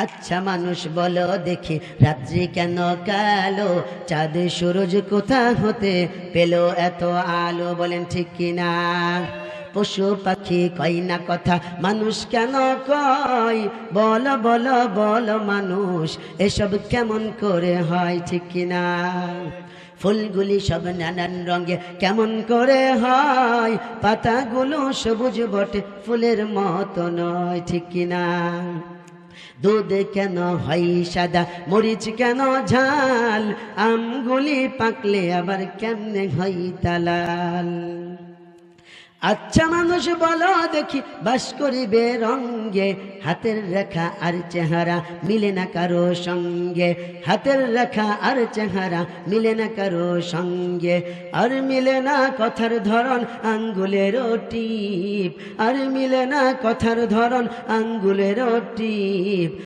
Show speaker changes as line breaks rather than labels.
আচ্ছা মানুষ বলো দেখি, রাত্রি কেন কালো, চাঁদ সূরজ কোথা হতে পেল এত আলো? বলেন ঠিক কিনা? পশু পাখি কয় না কথা, মানুষ কেন কয়? বলো বলো বলো মানুষ, এসব কেমন করে হয়? ঠিক কিনা? ফুলগুলি সব নানান রঙে কেমন করে হয়? পাতাগুলো সবুজ বটে, ফুলের মতো নয়। ঠিক কিনা? দুধ কেন হয় সাদা, মরিচ কেন ঝাল, আমগুলি পাকলে আবার কেমনে হয় তালাল? আচ্ছা মানুষ বলো দেখি, বাস করিবে রঙ্গে, হাতের রেখা আর চেহারা মিলে না কারো সঙ্গে। হাতের রেখা আর চেহারা মিলে না কারো সঙ্গে। আর মিলে না কথার ধরন, আঙ্গুলেরও টিপ। আর মিলে না কথার ধরন, আঙ্গুলেরও টিপ।